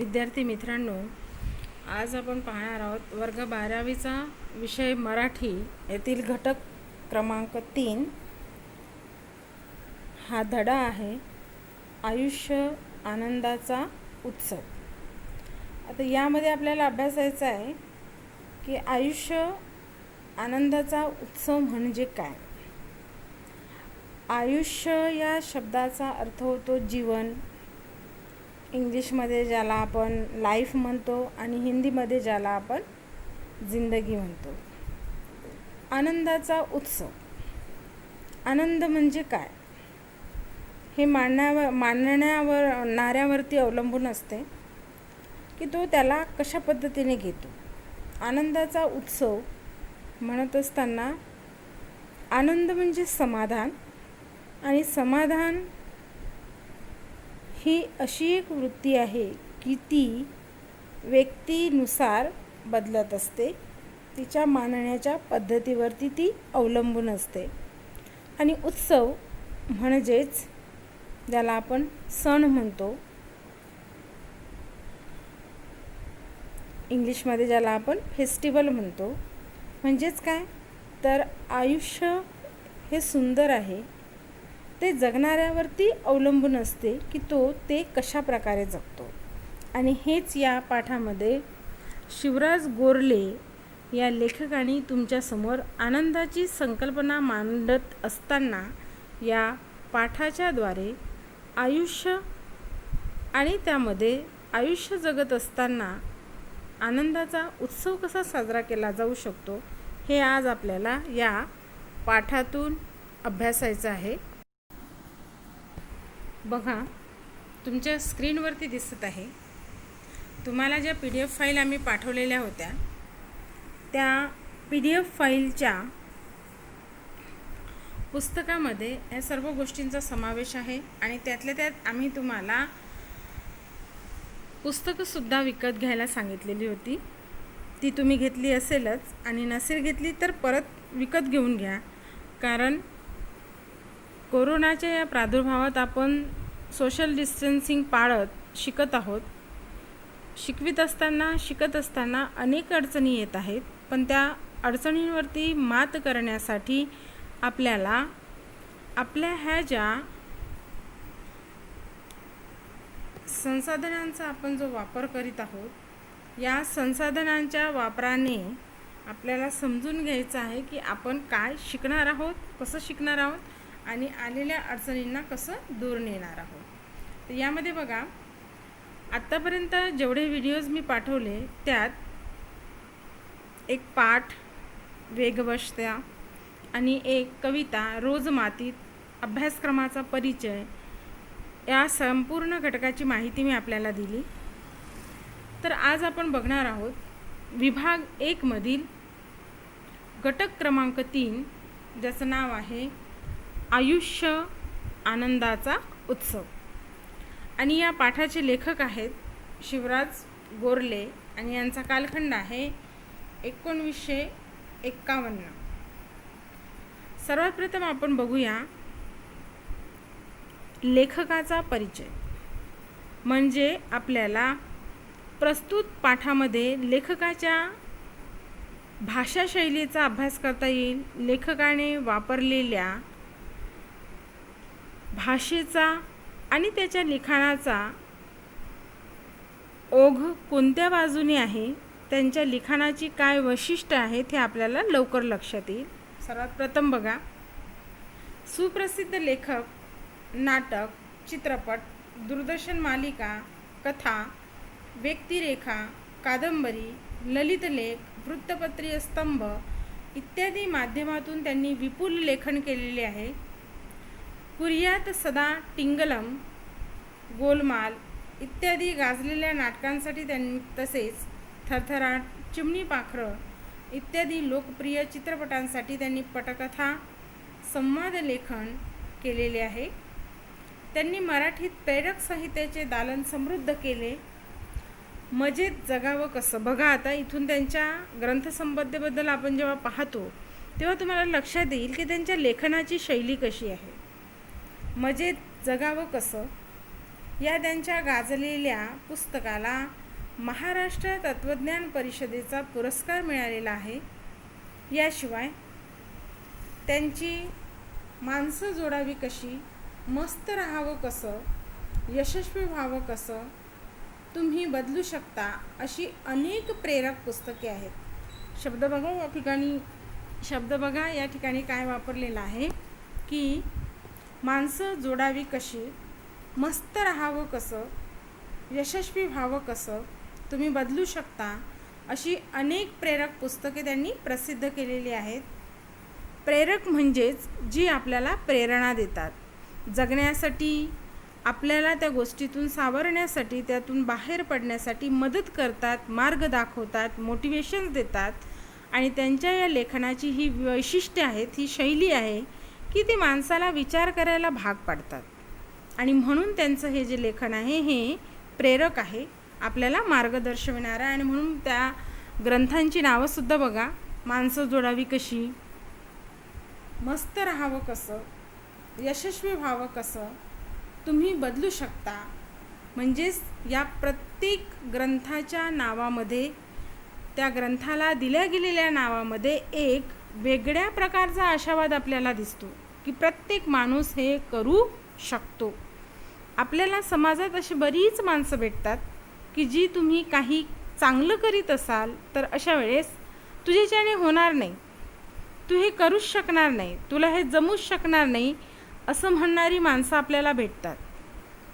विद्यार्थी मित्रांनो, आज आपण पाहणार आहोत वर्ग 12वीचा विषय मराठी येथील घटक क्रमांक 3 हा धडा आहे आयुष्य आनंदाचा उत्सव। आता यामध्ये आपल्याला अभ्यासायचं आहे की आयुष्य आनंदाचा उत्सव म्हणजे काय। आयुष्य या शब्दाचा अर्थ होतो जीवन, इंग्लिशमध्ये ज्याला आपण लाईफ म्हणतो आणि हिंदीमध्ये ज्याला आपण जिंदगी म्हणतो। आनंदाचा उत्सव, आनंद म्हणजे काय हे मानण्यावरती अवलंबून असते की तो त्याला कशा पद्धतीने घेतो। आनंदाचा उत्सव म्हणत असताना आनंद म्हणजे समाधान, आणि समाधान ही अशी एक वृत्ती आहे की ती व्यक्तीनुसार बदलत असते, तिच्या मानण्याच्या पद्धतीवरती ती अवलंबून असते। आणि उत्सव म्हणजेच ज्याला आपण सण म्हणतो, इंग्लिशमध्ये ज्याला आपण फेस्टिवल म्हणतो, म्हणजेच काय तर आयुष्य हे सुंदर आहे, ते जगणाऱ्यावरती अवलंबून असते की तो ते कशा प्रकारे जगतो। आणि हेच या पाठामध्ये शिवराज गोरले या लेखकाने तुमच्यासमोर आनंदाची संकल्पना मांडत असताना या पाठाच्या द्वारे आयुष्य आणि त्यामध्ये आयुष्य जगत असताना आनंदाचा उत्सव कसा साजरा केला जाऊ शकतो हे आज आपल्याला या पाठातून अभ्यासायचं आहे। बघा, तुमच्या स्क्रीनवरती दिसत आहे तुम्हाला ज्या PDF फाईल आम्ही पाठवलेल्या होत्या त्या PDF फाईलच्या पुस्तकामध्ये या सर्व गोष्टींचा समावेश आहे। आणि त्यातल्या त्यात आम्ही तुम्हाला पुस्तकंसुद्धा विकत घ्यायला सांगितलेली होती, ती तुम्ही घेतली असेलच, आणि नसेल घेतली तर परत विकत घेऊन घ्या। कारण कोरोनाच्या या प्रादुर्भावात आपण सोशल डिस्टन्सिंग पाळत शिकत आहोत। शिकत असताना अनेक अडचणी येत आहेत, पण त्या अडचणींवरती मात करण्यासाठी आपल्याला आपल्या ह्या ज्या संसाधनांचा आपण जो वापर करीत आहोत, या संसाधनांच्या वापराने आपल्याला समजून घ्यायचं आहे की आपण काय शिकणार आहोत, कसं शिकणार आहोत, आणि आलेल्या अडचणींना कसं दूर नेणार आहोत। तर यामध्ये बघा, आत्तापर्यंत जेवढे व्हिडिओज मी पाठवले त्यात एक पाठ, वेगवश्या आणि एक कविता, रोज मातीत, अभ्यासक्रमाचा परिचय, या संपूर्ण घटकाची माहिती मी आपल्याला दिली। तर आज आपण बघणार आहोत विभाग 1 मधील घटक क्रमांक 3, ज्याचं नाव आहे आयुष्य आनंदाचा उत्सव। आणि या पाठाचे लेखक आहेत शिवराज गोरले आणि यांचा कालखंड आहे 1951। सर्वात प्रथम आपण बघूया लेखकाचा परिचय। म्हणजे आपल्याला प्रस्तुत पाठामध्ये लेखकाच्या भाषाशैलीचा अभ्यास करता येईल, लेखकाने वापरलेल्या भाषेचा आणि त्याच्या लिखाणाचा ओघ कोणत्या बाजूने आहे, त्यांच्या लिखाणाची काय वैशिष्ट्य आहेत हे आपल्याला लवकर लक्षात येईल। सर्वात प्रथम बघा, सुप्रसिद्ध लेखक, नाटक, चित्रपट, दूरदर्शन मालिका, कथा, व्यक्तिरेखा, कादंबरी, ललितलेख, वृत्तपत्रीय स्तंभ इत्यादी माध्यमातून त्यांनी विपुल लेखन केलेले आहे। कुर्यात सदा टिंगलम, गोलमाल इत्यादी गाजलेल्या नाटकांसाठी त्यांनी, तसेच थरथराट, चिमणी पाखरं इत्यादी लोकप्रिय चित्रपटांसाठी त्यांनी पटकथा, संवाद लेखन केलेले आहे। त्यांनी मराठीत प्रेरक साहित्याचे दालन समृद्ध केले। मजेत जगावं कसं, बघा आता इथून त्यांच्या ग्रंथसंपदेबद्दल आपण जेव्हा पाहतो तेव्हा तुम्हाला लक्षात येईल की त्यांच्या लेखनाची शैली कशी आहे। मजेत जगावं कसं या त्यांच्या गाजलेल्या पुस्तकाला महाराष्ट्र तत्त्वज्ञान परिषदेचा पुरस्कार मिळालेला आहे. याशिवाय त्यांची माणसं जोडावी कशी, मस्त राहावं कसं, यशस्वी व्हावं कसं, तुम्ही बदलू शकता, अशी अनेक प्रेरक पुस्तके आहेत. शब्द बघा या ठिकाणी काय वापरलेलं आहे की माणसं जोडावी कशी, मस्त राहावं कसं, यशस्वी व्हावं कसं, तुम्ही बदलू शकता, अशी अनेक प्रेरक पुस्तके त्यांनी प्रसिद्ध केलेली आहेत. प्रेरक म्हणजेच जी आपल्याला प्रेरणा देतात, जगण्यासाठी, आपल्याला त्या गोष्टीतून सावरण्यासाठी, त्यातून बाहेर पडण्यासाठी मदत करतात, मार्ग दाखवतात, मोटिवेशन देतात. आणि त्यांच्या या लेखनाची ही वैशिष्ट्ये आहेत, ही शैली आहे की ती माणसाला विचार करायला भाग पाडतात. आणि म्हणून त्यांचं हे जे लेखन आहे हे प्रेरक आहे, आपल्याला मार्ग दर्शविणारं. आणि म्हणून त्या ग्रंथांची नावंसुद्धा बघा, माणसं जोडावी कशी, मस्त राहावं कसं, यशस्वी व्हावं कसं, तुम्ही बदलू शकता. म्हणजेच या प्रत्येक ग्रंथाच्या नावामध्ये, त्या ग्रंथाला दिल्या गेलेल्या नावामध्ये एक वेगळ्या प्रकारचा आशावाद आपल्याला दिसतो की प्रत्येक माणूस हे करू शकतो. आपल्याला समाजात अशी बरीच माणसं भेटतात की जी तुम्ही काही चांगलं करीत असाल तर अशा वेळेस तुझ्याच्याने होणार नाही, तू हे करूच शकणार नाही, तुला हे जमूच शकणार नाही असं म्हणणारी माणसं आपल्याला भेटतात.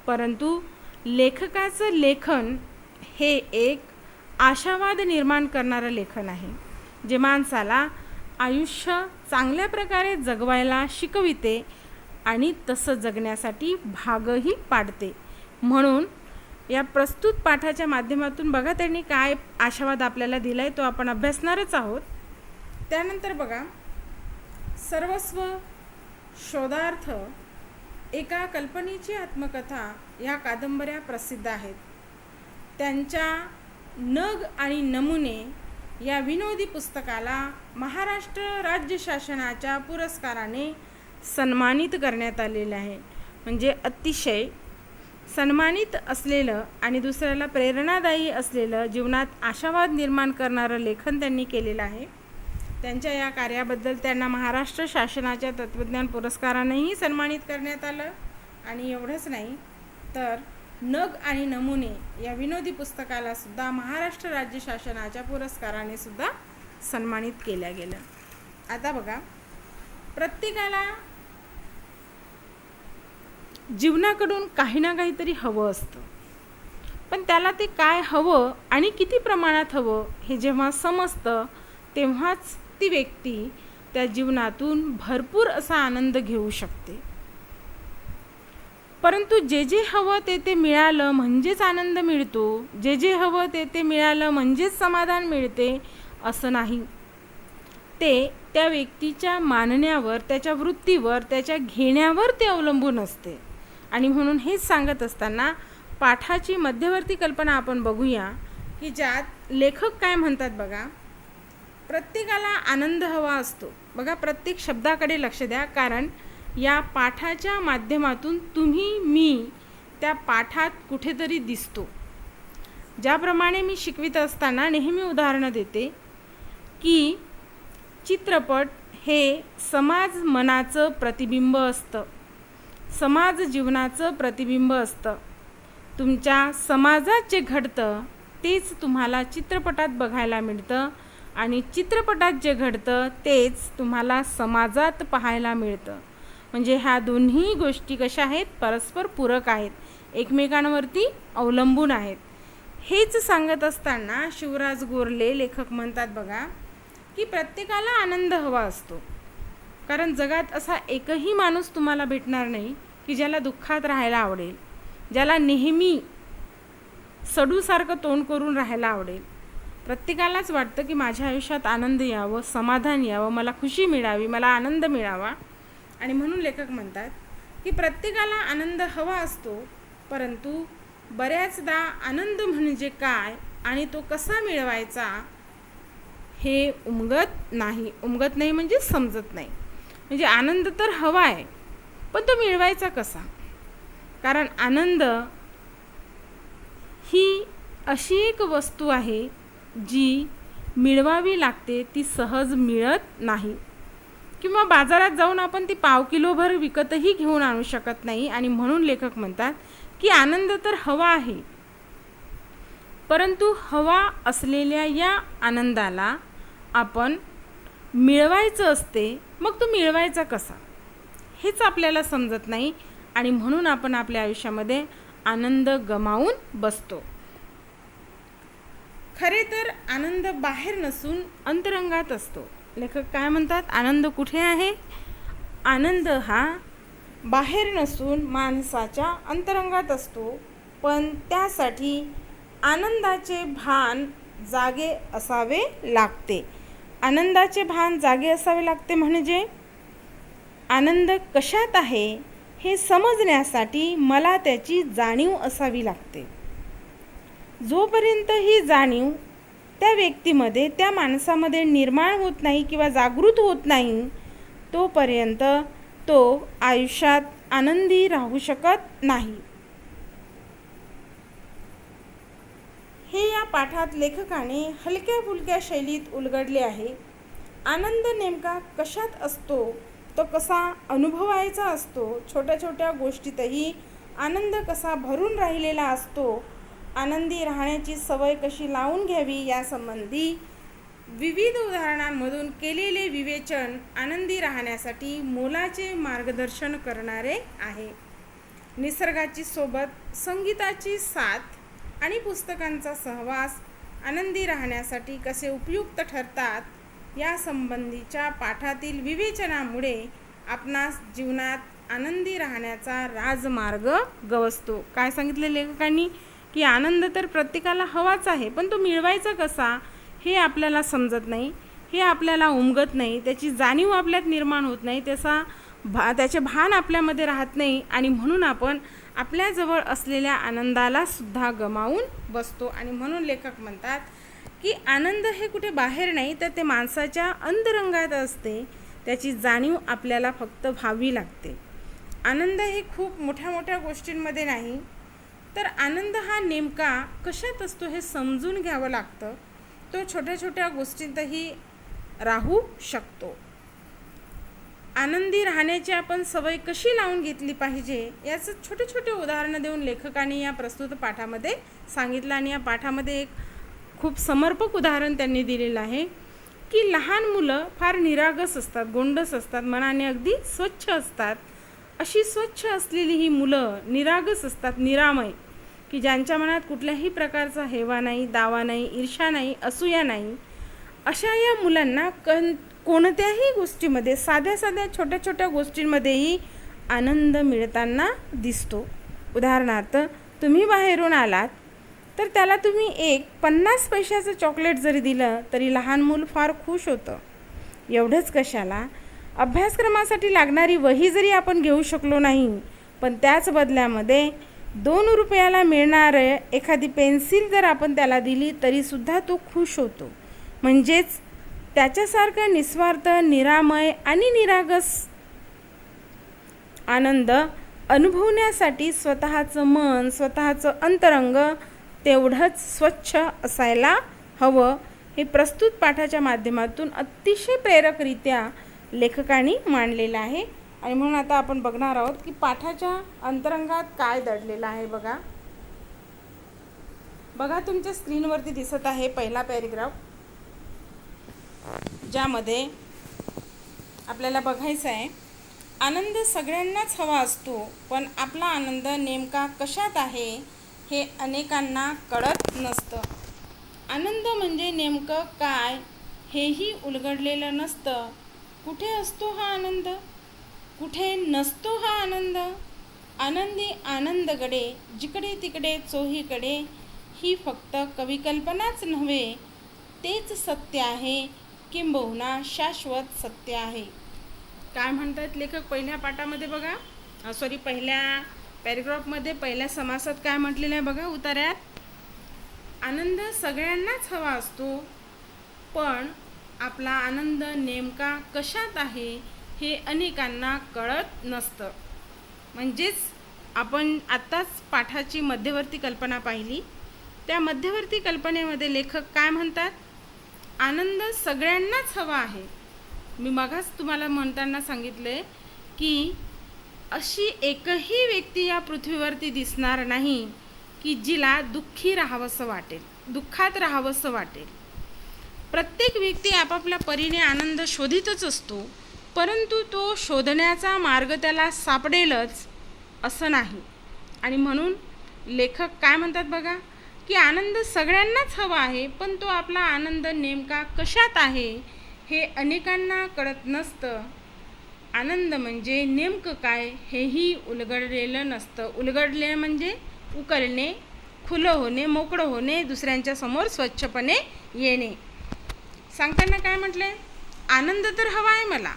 परंतु लेखकाचं लेखन हे एक आशावाद निर्माण करणारं लेखन आहे, जे माणसाला आयुष्य चांगल्या प्रकारे जगवायला शिकविते आणि तसं जगण्यासाठी भागही पाडते. म्हणून या प्रस्तुत पाठाच्या माध्यमातून बघा त्यांनी काय आशावाद आपल्याला दिला आहे, तो आपण अभ्यासणारच आहोत. त्यानंतर बघा, सर्वस्व, शोधार्थ, एका कल्पनेची आत्मकथा या कादंबऱ्या प्रसिद्ध आहेत. त्यांच्या नग आणि नमुने या विनोदी पुस्तकाला महाराष्ट्र राज्य शासनाच्या पुरस्काराने सन्मानित करण्यात आलेलं आहे. म्हणजे अतिशय सन्मानित असलेलं आणि दुसऱ्याला प्रेरणादायी असलेलं, जीवनात आशावाद निर्माण करणारं लेखन त्यांनी केलेलं आहे. त्यांच्या या कार्याबद्दल त्यांना महाराष्ट्र शासनाच्या तत्त्वज्ञान पुरस्कारानेही सन्मानित करण्यात आलं. आणि एवढंच नाही तर नग आणि नमुने या विनोदी पुस्तकाला सुद्धा महाराष्ट्र राज्य शासनाच्या पुरस्काराने सुद्धा सन्मानित केलं गेलं. आता बघा, प्रत्येकाला जीवनाकडून काही ना काहीतरी हवं असतं, पण त्याला ते काय हवं आणि किती प्रमाणात हवं हे जेव्हा समजतं तेव्हाच ती व्यक्ती त्या जीवनातून भरपूर असा आनंद घेऊ शकते. परंतु जे जे हवं ते मिळालं म्हणजेच आनंद मिळतो, जे हवं ते मिळालं म्हणजेच समाधान मिळते असं नाही. ते त्या व्यक्तीच्या मानण्यावर, त्याच्या वृत्तीवर, त्याच्या घेण्यावर ते अवलंबून असते. आणि म्हणून हेच सांगत असताना पाठाची मध्यवर्ती कल्पना आपण बघूया की ज्यात लेखक काय म्हणतात बघा. प्रत्येकाला आनंद हवा असतो. बघा, प्रत्येक शब्दाकडे लक्ष द्या, कारण या पाठाच्या माध्यमातून तुम्ही, मी त्या पाठात कुठेतरी दिसतो. ज्याप्रमाणे मी शिकवित असताना नेहमी उदाहरणं देते की चित्रपट हे समाज मनाचं प्रतिबिंब असतं, समाज जीवनाचं प्रतिबिंब असतं. तुमच्या समाजात जे घडतं तेच तुम्हाला चित्रपटात बघायला मिळतं आणि चित्रपटात जे घडतं तेच तुम्हाला समाजात पाहायला मिळतं. म्हणजे ह्या दोन्ही गोष्टी कशा आहेत, परस्पर पूरक आहेत, एकमेकांवरती अवलंबून आहेत. हेच सांगत असताना शिवराज गोरले लेखक म्हणतात बघा की प्रत्येकाला आनंद हवा असतो, कारण जगात असा एकही माणूस तुम्हाला भेटणार नाही की ज्याला दुःखात राहायला आवडेल, ज्याला नेहमी सडूसारखं तोंड करून राहायला आवडेल. प्रत्येकालाच वाटतं की माझ्या आयुष्यात आनंद यावं, समाधान यावं, मला खुशी मिळावी, मला आनंद मिळावा. आणि म्हणून लेखक म्हणतात की प्रत्येकाला आनंद हवा असतो, परंतु बऱ्याचदा आनंद म्हणजे काय आणि तो कसा मिळवायचा हे उमगत नाही म्हणजे समजत नाही. म्हणजे आनंद तर हवा आहे, पण तो मिळवायचा कसा? कारण आनंद अशी एक वस्तू आहे जी मिळवावी लागते, ती सहज मिळत नाही, किंवा बाजारात जाऊन आपण ती पाव किलोभर विकतही घेऊन आणू शकत नाही. आणि म्हणून लेखक म्हणतात की आनंद तर हवा आहे, परंतु हवा असलेल्या या आनंदाला आपण मिळवायचं असते. मग तो मिळवायचा कसा हेच आपल्याला समजत नाही, आणि म्हणून आपण आपल्या आयुष्यामध्ये आनंद गमावून बसतो. खरे तर आनंद बाहेर नसून अंतरंगात असतो. लेखक काय म्हणतात, आनंद कुठे आहे? आनंद हा बाहेर नसून माणसाच्या अंतरंगात असतो, पण त्यासाठी आनंदाचे भान जागे असावे लागते. आनंदाचे भान जागे असावे लागते म्हणजे आनंद कशात आहे हे समजण्यासाठी मला त्याची जाणीव असावी लागते. जोपर्यंत ही जाणीव त्या व्यक्तीमध्ये, त्या माणसामध्ये निर्माण होत नाही किंवा जागृत होत नाही, तोपर्यंत तो आयुष्यात आनंदी राहू शकत नाही. हे या पाठात लेखकाने हलक्या फुलक्या शैलीत उलगडले आहे. आनंद नेमका कशात असतो, तो कसा अनुभवायचा असतो, छोट्या छोट्या गोष्टीतही आनंद कसा भरून राहिलेला असतो, आनंदी राहण्याची सवय कशी लावून घ्यावी यासंबंधी विविध उदाहरणांमधून केलेले विवेचन आनंदी राहण्यासाठी मोलाचे मार्गदर्शन करणारे आहे. निसर्गाची सोबत, संगीताची साथ आणि पुस्तकांचा सहवास आनंदी राहण्यासाठी कसे उपयुक्त ठरतात यासंबंधीच्या पाठातील विवेचनामुळे आपणास जीवनात आनंदी राहण्याचा राजमार्ग गवसतो. काय सांगितले लेखकांनी की आनंद तर प्रत्येकाला हवाच आहे, पण तो मिळवायचा कसा हे आपल्याला समजत नाही, हे आपल्याला उमगत नाही, त्याची जाणीव आपल्यात निर्माण होत नाही, त्याचे भान आपल्यामध्ये राहत नाही, आणि म्हणून आपण आपल्याजवळ असलेल्या आनंदाला सुद्धा गमावून बसतो. आणि म्हणून लेखक म्हणतात की आनंद हे कुठे बाहेर नाही, तर ते माणसाच्या अंतरंगात असते. त्याची जाणीव आपल्याला फक्त व्हावी लागते. आनंद हे खूप मोठ्या मोठ्या गोष्टींमध्ये नाही, तर आनंद हा नेमका कशात असतो हे समजून घ्यावं लागतं. तो छोट्या छोट्या गोष्टींतही राहू शकतो. आनंदी राहण्याची आपण सवय कशी लावून घेतली पाहिजे याचं छोटे छोटे उदाहरणं देऊन लेखकाने या प्रस्तुत पाठामध्ये सांगितलं. आणि या पाठामध्ये एक खूप समर्पक उदाहरण त्यांनी दिलेलं आहे की लहान मुलं फार निरागस असतात, गोंडस असतात, मनाने अगदी स्वच्छ असतात. अशी स्वच्छ असलेली ही मुलं निरागस असतात, निरामय, की ज्यांच्या मनात कुठल्याही प्रकारचा हेवा नाही, दावा नाही, ईर्ष्या नाही, असूया नाही. अशा या मुलांना कोणत्याही गोष्टीमध्ये, साध्या साध्या छोट्या छोट्या गोष्टींमध्येही आनंद मिळताना दिसतो. उदाहरणार्थ, तुम्ही बाहेरून आलात तर त्याला तुम्ही एक 50 पैशाचं चॉकलेट जरी दिलं तरी लहान मूल फार खुश होतं. एवढंच कशाला, अभ्यासक्रमासाठी लागणारी वही जरी आपण घेऊ शकलो नाही, पण त्याच बदल्यामध्ये 2 रुपयाला मिळणारे एखादी पेन्सिल जर आपण त्याला दिली तरीसुद्धा तो खुश होतो. म्हणजेच त्याच्यासारखा निस्वार्थ, निरामय आणि निरागस आनंद अनुभवण्यासाठी स्वतःचं मन, स्वतःचं अंतरंग तेवढंच स्वच्छ असायला हवं. हे प्रस्तुत पाठाच्या माध्यमातून अतिशय प्रेरकरित्या लेखकांनी मांडलेलं आहे. आणि म्हणून आता आपण बघणार आहोत की पाठाच्या अंतरंगात काय दडलेलं आहे. बघा तुमच्या स्क्रीनवरती दिसत आहे पहिला पॅरेग्राफ, ज्यामध्ये आपल्याला बघायचं आहे, आनंद सगळ्यांनाच हवा असतो, पण आपला आनंद नेमका कशात आहे हे अनेकांना कळत नसतं. आनंद म्हणजे नेमकं काय हेही उलगडलेलं नसतं. कुठे असतो हा आनंद, कुठे नसतो हा आनंद. आनंदी आनंदगडे जिकडे तिकडे चोहीकडे ही फक्त कविकल्पनाच नव्हे, तेच सत्य आहे, किंबहुना शाश्वत सत्य आहे. काय म्हणतात लेखक पहिल्या पाठामध्ये बघा, पहिल्या पॅरेग्राफमध्ये पहिल्या समासात काय म्हटलेलं आहे बघा उतार्यात, आनंद सगळ्यांनाच हवा असतो, पण आपला आनंद नेमका कशात आहे हे अनेकांना कळत नसतं. म्हणजेच आपण आत्ताच पाठाची मध्यवर्ती कल्पना पाहिली त्या मध्यवर्ती कल्पनेमध्ये लेखक काय म्हणतात? आनंद सगळ्यांनाच हवा आहे. मी मगाच तुम्हाला म्हणताना सांगितले की अशी एकही व्यक्ती या पृथ्वीवरती दिसणार नाही की जिला दुःखी राहावंसं वाटेल, दुःखात राहावंसं वाटेल. प्रत्येक व्यक्ती आपापल्या परीने आनंद शोधितच असतो, परंतु तो शोधण्याचा मार्ग त्याला सापडेलच असं नाही. आणि म्हणून लेखक काय म्हणतात बघा, की आनंद सगळ्यांनाच हवा आहे, पण तो आपला आनंद नेमका कशात आहे हे अनेकांना कळत नसतं. आनंद म्हणजे नेमकं काय हेही उलगडलेलं नसतं. उलगडले म्हणजे उकलणे, खुलं होणे, मोकळं होणे, दुसऱ्यांच्या समोर स्वच्छपणे येणे. सांगताना काय म्हटले? आनंद तर हवा आहे मला,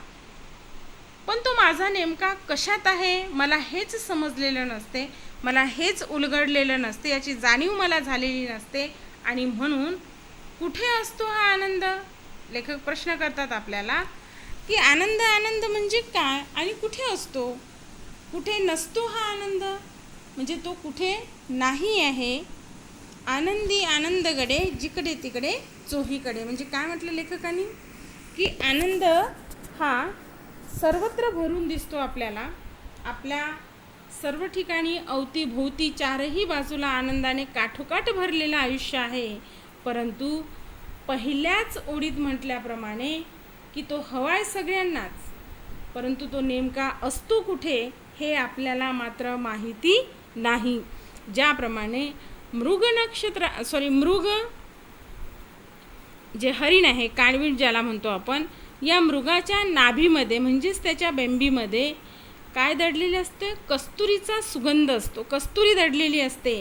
पण तो माझा नेमका कशात आहे मला हेच समजलेलं नसते, मला हेच उलगडलेलं नसते, याची जाणीव मला झालेली नसते. आणि म्हणून कुठे असतो हा आनंद? लेखक प्रश्न करतात आपल्याला की आनंद आनंद म्हणजे काय आणि कुठे असतो, कुठे नसतो हा आनंद, म्हणजे तो कुठे नाही आहे. आनंदी आनंदगडे जिकडे तिकडे चोहीकडे. म्हणजे काय म्हटलं लेखकांनी? की आनंद हा सर्वत्र भरून दिसतो आपल्याला. आपल्या सर्व ठिकाणी अवतीभोवती चारही बाजूला आनंदाने काठोकाठ भरलेलं आयुष्य आहे. परंतु पहिल्याच ओळीत म्हटल्याप्रमाणे की तो हवाय सगळ्यांनाच, परंतु तो नेमका असतो कुठे हे आपल्याला मात्र माहिती नाही. ज्याप्रमाणे मृग जे हरिण आहे, काळवीट ज्याला म्हणतो आपण, या मृगाच्या नाभीमध्ये म्हणजेच त्याच्या बेंबीमध्ये काय दडलेले असते? कस्तुरीचा सुगंध असतो, कस्तुरी दडलेली असते.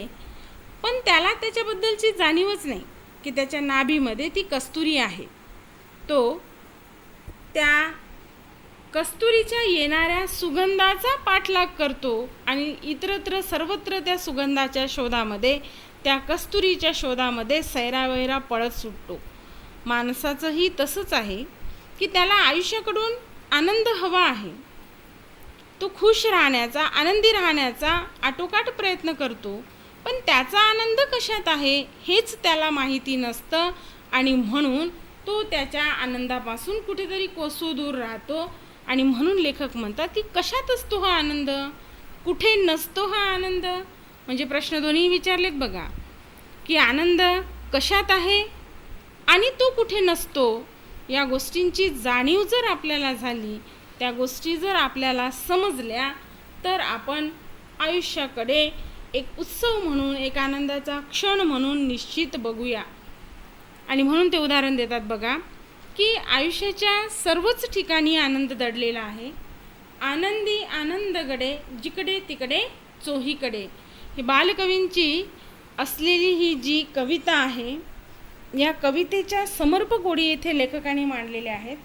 पण त्याला त्याच्याबद्दलची जाणीवच नाही की त्याच्या नाभीमध्ये ती कस्तुरी आहे. तो त्या कस्तुरीच्या येणाऱ्या सुगंधाचा पाठलाग करतो आणि इतरत्र सर्वत्र त्या सुगंधाच्या शोधामध्ये, त्या कस्तुरीच्या शोधामध्ये सैरावैरा पळत सुटतो. माणसाचंही तसंच आहे की त्याला आयुष्याकडून आनंद हवा आहे. तो खुश राहण्याचा, आनंदी राहण्याचा आटोकाट प्रयत्न करतो, पण त्याचा आनंद कशात आहे हेच त्याला माहिती नसतं. आणि म्हणून तो त्याच्या आनंदापासून कुठेतरी कोसो दूर राहतो. आणि म्हणून लेखक म्हणतात की कशात असतो हा आनंद, कुठे नसतो हा आनंद. म्हणजे प्रश्न दोन्ही विचारलेत बघा, की आनंद कशात आहे आणि तो कुठे नसतो. या गोष्टींची जाणीव जर आपल्याला झाली, त्या गोष्टी जर आपल्याला समजल्या, तर आपण आयुष्याकडे एक उत्सव म्हणून, एक आनंदाचा क्षण म्हणून निश्चित बघूया. आणि म्हणून ते उदाहरण देतात बघा, की आयुष्याच्या सर्वच ठिकाणी आनंद दडलेला आहे. आनंदी आनंदगडे जिकडे तिकडे चोहीकडे. ही बालकवींची असलेली ही जी कविता आहे, या कवितेच्या समर्पक ओळी येथे लेखकाने मांडलेल्या आहेत.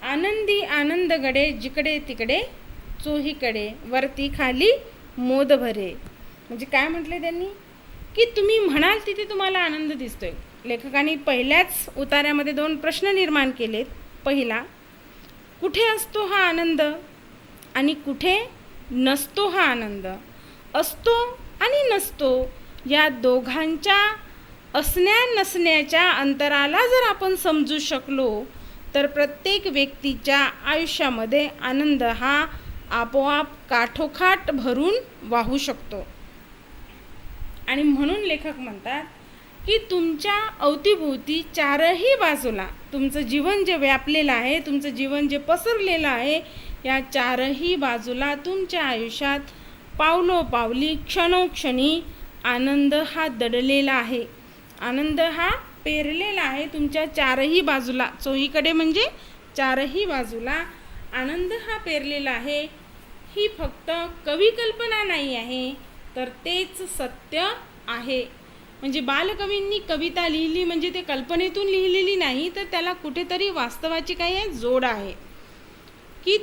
आनंदी आनंदगडे जिकडे तिकडे चोहीकडे, वरती खाली मोद भरे. म्हणजे काय म्हटले त्यांनी? की तुम्ही म्हणाल तिथे तुम्हाला आनंद दिसतोय. लेखकांनी पहिल्याच उतार्यामध्ये दोन प्रश्न निर्माण केलेत. पहिला, कुठे असतो हा आनंद आणि कुठे नसतो हा आनंद. असतो आणि नसतो या दोघांच्या असण्या नसण्याच्या अंतराला जर आपण समजू शकलो, तर प्रत्येक व्यक्तीच्या आयुष्यामध्ये आनंद हा आपोआप काठोकाठ भरून वाहू शकतो. आणि म्हणून लेखक म्हणतात की तुमच्या अवतीभोवती चारही बाजूला तुमचं जीवन जे व्यापलेलं आहे, तुमचं जीवन जे पसरलेलं आहे, या चारही बाजूला तुमच्या आयुष्यात पावलोपावली, क्षणोक्षणी आनंद हा दडलेला आहे, आनंद हा पेरलेला आहे तुमच्या चारही बाजूला. चोहीकडे म्हणजे चारही बाजूला आनंद हा पेरलेला आहे. ही फक्त कविकल्पना नाही आहे, तर तेच सत्य आहे. म्हणजे बालकवींनी कविता लिहिली म्हणजे ते कल्पनेतून लिहिलेली नाही, तर त्याला कुठेतरी वास्तवाची काही जोड आहे. की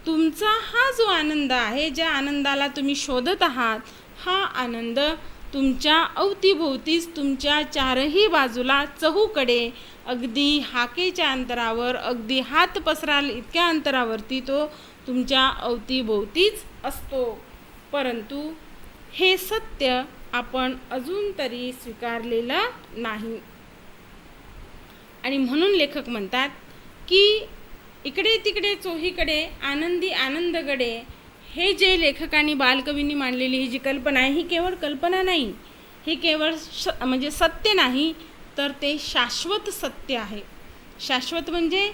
तुमचा हा जो आनंद आहे, ज्या आनंदाला तुम्ही शोधत आहात, हा आनंद तुमच्या अवतीभोवतीच तुमच्या चारही बाजूला चहूकडे अगदी हाकेच्या अंतरावर, अगदी हात पसराल इतक्या अंतरावरती तो तुमच्या अवतीभोवतीच असतो. परंतु हे सत्य आपण अजून तरी स्वीकारलेला नाही. आणि म्हणून लेखक म्हणतात की इकडे तिकडे चोहीकडे आनंदी आनंदगडे, हे जे लेखकांनी बालकवींनी मांडलेली ही जी कल्पना आहे, ही केवळ कल्पना नाही, ही केवळ म्हणजे सत्य नाही, तर ते शाश्वत सत्य आहे. शाश्वत म्हणजे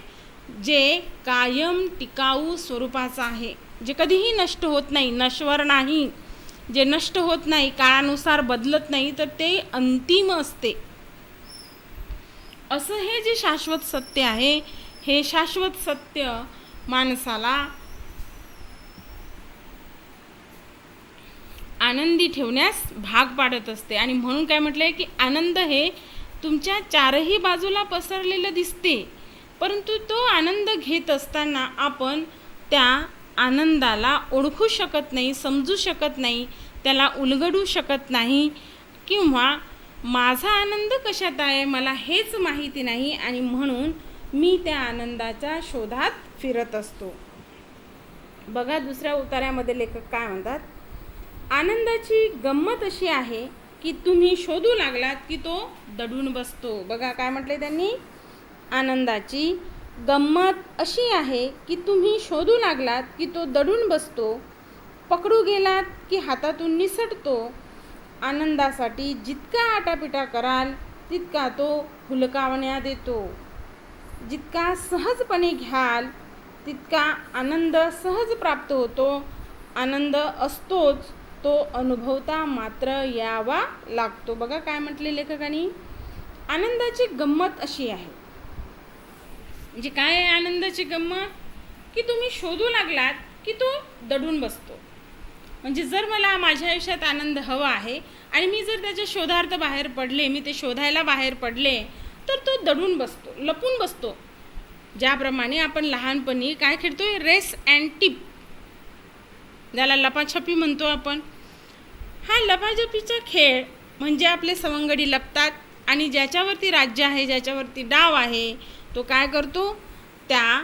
जे कायम टिकाऊ स्वरूपाचं आहे, जे कधीही नष्ट होत नाही, नश्वर नाही, जे नष्ट होत नाही, काळानुसार बदलत नाही, तर ते अंतिम असते. असं हे जे शाश्वत सत्य आहे, हे शाश्वत सत्य माणसाला आनंदी ठेवण्यास भाग पाडत असते. आणि म्हणून काय म्हटलंय की आनंद हे तुमच्या चारही बाजूला पसरलेलं दिसते, परंतु तो आनंद घेत असताना आपण त्या आनंदाला ओळखू शकत नाही, समजू शकत नाही, त्याला उलगडू शकत नाही, किंवा माझा आनंद कशात आहे मला हेच माहिती नाही, आणि म्हणून मी त्या आनंदाच्या शोधात फिरत असतो. बघा दुसऱ्या उतार्यामध्ये लेखक काय म्हणतात, आनंदाची गंमत अशी आहे की तुम्ही शोधू लागलात की तो दडून बसतो. बघा काय म्हटले त्यांनी, आनंदाची गंमत अशी आहे की तुम्ही शोधू लागलात की तो दडून बसतो, पकडू गेलात की हातातून निसटतो. आनंदासाठी जितका आटापिटा कराल तितका तो हुलकावण्या देतो. जितका सहजपणे घ्याल तितका आनंद सहज प्राप्त होतो. आनंद असतोच, तो अनुभवता मात्र यावा लागतो. बघा काय म्हटले लेखकांनी, आनंदाची गंमत अशी आहे. म्हणजे काय आहे आनंदाची गंमत, की तुम्ही शोधू लागलात की तो दडून बसतो. म्हणजे जर मला माझ्या आयुष्यात आनंद हवा आहे आणि मी जर त्याच्या शोधार्थ बाहेर पडले, मी ते शोधायला बाहेर पडले, तर तो दडून बसतो, लपून बसतो. ज्याप्रमाणे आपण लहानपणी काय खेळतोय, रेस अँड टिप, ज्याला लपाछपी म्हणतो आपण. हा लपाछपीचा खेळ म्हणजे आपले सवंगडी लपतात आणि ज्याच्यावरती राज्य आहे, ज्याच्यावरती डाव आहे, तो काय करतो, त्या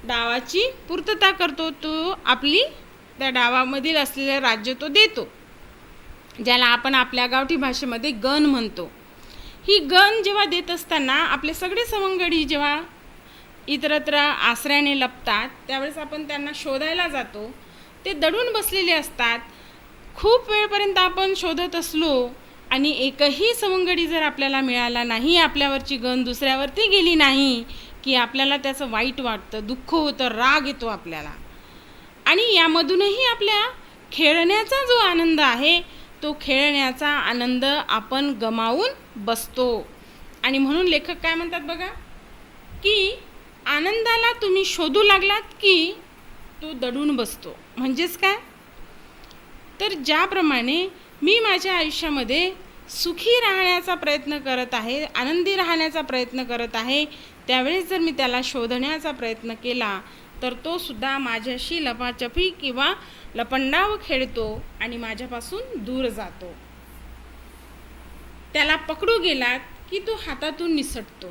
डावाची पूर्तता करतो, तो आपली त्या डावामधील असलेले राज्य तो देतो, ज्याला आपण आपल्या गावठी भाषेमध्ये गण म्हणतो. ही गण जेव्हा देत असताना आपले सगळे सवंगडी जेव्हा इतरत्र आसऱ्याने लपतात, त्यावेळेस आपण त्यांना शोधायला जातो. ते दडून बसलेले असतात. खूप वेळपर्यंत आपण शोधत असलो आणि एकही सवंगडी जर आपल्याला मिळाला नाही, आपल्यावरची गण दुसऱ्यावरती गेली नाही, की आपल्याला त्याचं वाईट वाटतं, दुःख होतं, राग येतो आपल्याला. आणि यामधूनही आपल्या खेळण्याचा जो आनंद आहे, तो खेळण्याचा आनंद आपण गमावून बसतो. आणि म्हणून लेखक काय म्हणतात बघा, की आनंदाला तुम्ही शोधू लागलात की तो दडून बसतो. म्हणजेच काय, तर ज्याप्रमाणे मी माझ्या आयुष्यामध्ये सुखी राहण्याचा प्रयत्न करत आहे, आनंदी राहण्याचा प्रयत्न करत आहे, त्यावेळेस जर मी त्याला शोधण्याचा प्रयत्न केला तर तो सुद्धा माझ्याशी लपाछपी किंवा लपंडाव खेळतो आणि माझ्यापासून दूर जातो. त्याला पकडू गेलात की तो हातातून निसटतो.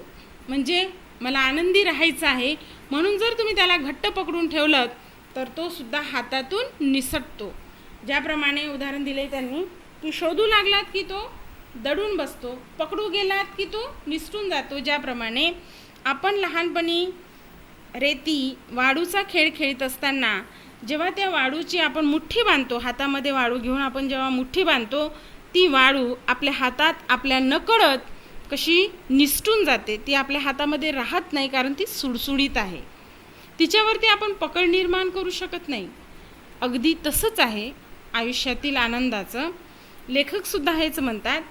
म्हणजे मला आनंदी राहायचं आहे म्हणून जर तुम्ही त्याला घट्ट पकडून ठेवलं तर तो सुद्धा हातातून निसटतो. ज्याप्रमाणे उदाहरण दिले त्यांनी, की शोधू लागलात की तो दडून बसतो, पकडू गेलात की तो निसटून जातो. ज्याप्रमाणे आपण लहानपणी रेती वाळूचा खेळ खेळत असताना जेव्हा त्या वाळूची आपण मुठ्ठी बांधतो, हातामध्ये वाळू घेऊन आपण जेव्हा मुठ्ठी बांधतो, ती वाळू आपल्या हातात आपल्या नकळत कशी निसटून जाते, ती आपल्या हातामध्ये राहत नाही, कारण ती सुडसुडीत आहे, तिच्यावरती आपण पकड निर्माण करू शकत नाही. अगदी तसंच आहे आयुष्यातील आनंदाचं. लेखकसुद्धा हेच म्हणतात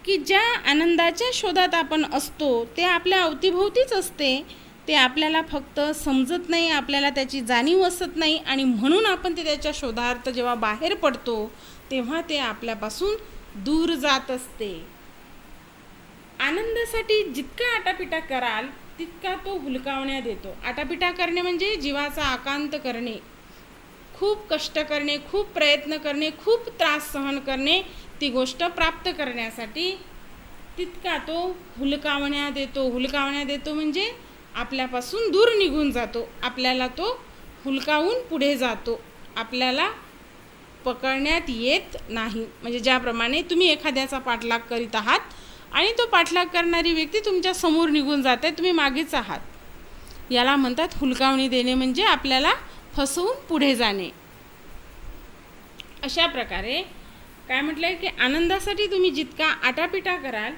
की ज्या आनंदाच्या शोधात आपण असतो ते आपल्या अवतीभोवतीच असते, ते आपल्याला फक्त समजत नाही, आपल्याला त्याची जाणीव असत नाही, आणि म्हणून आपण ते त्याच्या शोधार्थ जेव्हा बाहेर पडतो तेव्हा ते आपल्यापासून दूर जात असते. आनंदासाठी जितका आटापिटा कराल तितका तो हुलकावण्या देतो. आटापिटा करणे म्हणजे जीवाचा आकांत करणे, खूप कष्ट करणे, खूप प्रयत्न करणे, खूप त्रास सहन करणे, ती गोष्ट प्राप्त करण्यासाठी तितका तो हुलकावण्या देतो. हुलकावण्या देतो म्हणजे आपल्यापासून दूर निघून जातो, आपल्याला तो हुलकावून पुढे जातो, आपल्याला पकडण्यात येत नाही. म्हणजे ज्याप्रमाणे तुम्ही एखाद्याचा पाठलाग करीत आहात आणि तो पाठलाग करणारी व्यक्ती तुमच्या समोर निघून जाते, तुम्ही मागेच आहात, याला म्हणतात हुलकावणी देणे, म्हणजे आपल्याला फसवून पुढे जाणे. अशा प्रकारे काय म्हटलं आहे की आनंदासाठी तुम्ही जितका आटापिटा कराल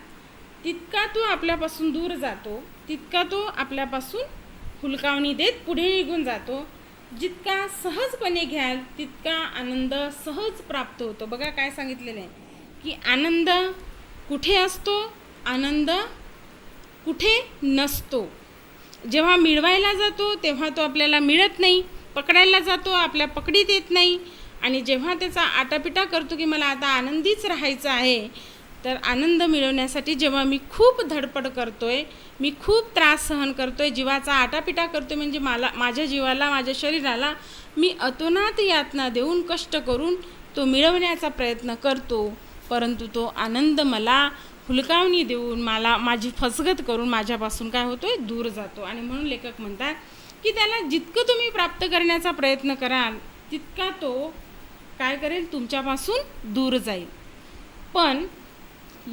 तितका तो आपल्यापासून दूर जातो, तितका तो आपल्यापासून हुलकावणी देत पुढे निघून जातो. जितका सहजपणे घ्याल तितका आनंद सहज प्राप्त होतो. बघा काय सांगितलेलं आहे की आनंद कुठे असतो, आनंद कुठे नसतो. जेव्हा मिळवायला जातो तेव्हा तो आपल्याला मिळत नाही, पकडायला जातो आपल्या पकडीत येत नाही, आणि जेव्हा त्याचा आटापिटा करतो की मला आता आनंदीच राहायचं आहे, तर आनंद मिळवण्यासाठी जेव्हा मी खूप धडपड करतोय, मी खूप त्रास सहन करतोय, जीवाचा आटापिटा करतोय, म्हणजे माझ्या जीवाला, माझ्या शरीराला मी अतोनात यातना देऊन कष्ट करून तो मिळवण्याचा प्रयत्न करतो, परंतु तो आनंद मला हुलकावणी देऊन माझी फसगत करून माझ्यापासून काय होतोय, दूर जातो. आणि म्हणून लेखक म्हणतात की त्याला जितकं तुम्ही प्राप्त करण्याचा प्रयत्न कराल तितका तो काय करेल, तुमच्यापासून दूर जाईल. पण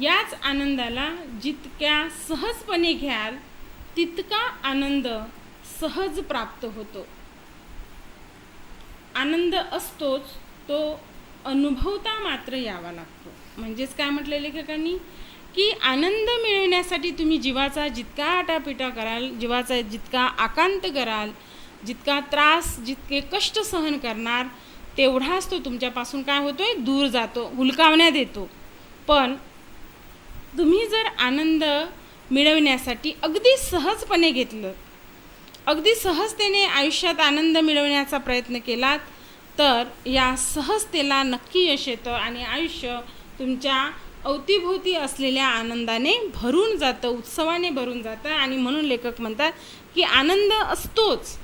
याच आनंदाला जितक्या सहजपणे घ्याल तितका आनंद सहज प्राप्त होतो. आनंद असतोच, तो अनुभवता मात्र यावा लागतो. म्हणजेच काय म्हटलं लेखकांनी की आनंद मिळवण्यासाठी तुम्ही जीवाचा जितका आटापिटा कराल, जीवाचा जितका आकांत कराल, जितका त्रास, जितके कष्ट सहन करणार, तेवढाच तो तुमच्यापासून काय होतोय, दूर जातो, हुलकावण्यात येतो. पण तुम्ही जर आनंद मिळवण्यासाठी अगदी सहजपणे घेतलं, अगदी सहजतेने आयुष्यात आनंद मिळवण्याचा प्रयत्न केलात, तर या सहजतेला नक्की यश येतं आणि आयुष्य तुमच्या अवतीभोवती असलेल्या आनंदाने भरून जातं, उत्सवाने भरून जातं. आणि म्हणून लेखक म्हणतात की आनंद असतोच,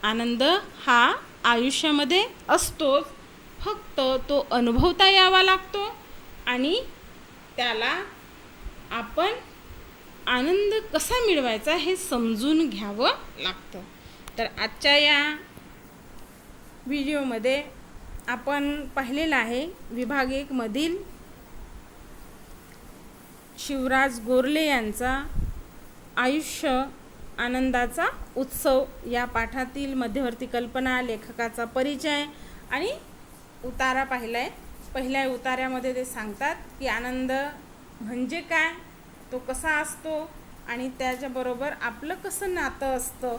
आनंद हा आयुष्यामध्ये असतोच, फक्त तो अनुभवता यावा लागतो आणि त्याला आपण आनंद कसा मिळवायचा हे समजून घ्यावं लागतं. तर आजच्या या व्हिडिओमध्ये आपण पाहिलेलं आहे विभाग 1 मधील शिवराज गोरले यांचा आयुष्य आनंदाचा उत्सव या पाठातील मध्यवर्ती कल्पना, लेखकाचा परिचय आणि उतारा पाहिलाय. पहिल्या उतार्यामध्ये ते सांगतात की आनंद म्हणजे काय, तो कसा असतो आणि त्याच्याबरोबर आपलं कसं नातं असतं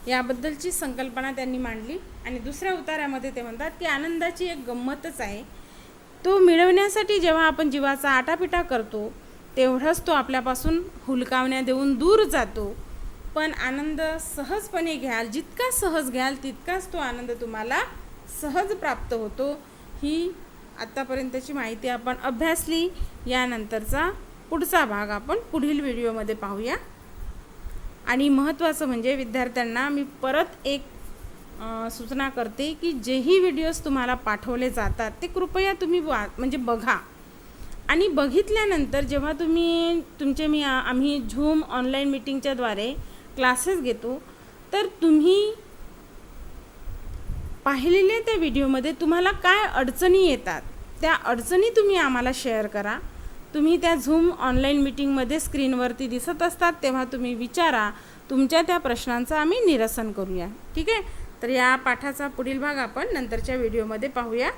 याबद्दलची संकल्पना त्यांनी मांडली. आणि दुसऱ्या उतार्यामध्ये ते म्हणतात की आनंदाची एक गंमतच आहे, तो मिळवण्यासाठी जेव्हा आपण जीवाचा आटापिटा करतो तेवढाच तो आपल्यापासून हुलकावण्या देऊन दूर जातो. पण आनंद सहजपणे घ्याल, जितका सहज घ्याल तितकाच तो आनंद तुम्हाला सहज प्राप्त होतो. ही आत्तापर्यंतची माहिती आपण अभ्यासली. यानंतरचा पुढचा भाग आपण पुढील व्हिडिओमध्ये पाहूया. आणि महत्त्वाचं म्हणजे विद्यार्थ्यांना मी परत एक सूचना करते की जेही व्हिडिओज तुम्हाला पाठवले जातात ते कृपया तुम्ही म्हणजे बघा. आणि बघितल्यानंतर जेव्हा आम्ही झूम ऑनलाईन मीटिंगच्या द्वारे क्लासेस घेतो, तर तुम्ही पाहिलेल्या त्या व्हिडिओमध्ये तुम्हाला काय अडचणी येतात त्या अडचणी तुम्ही आम्हाला शेअर करा. तुम्ही त्या झूम ऑनलाईन मीटिंगमध्ये स्क्रीनवरती दिसत असतात तेव्हा तुम्ही विचारा, तुमच्या त्या प्रश्नांचं आम्ही निरसन करूया. ठीक आहे. तर या पाठाचा पुढील भाग आपण नंतरच्या व्हिडिओमध्ये पाहूया.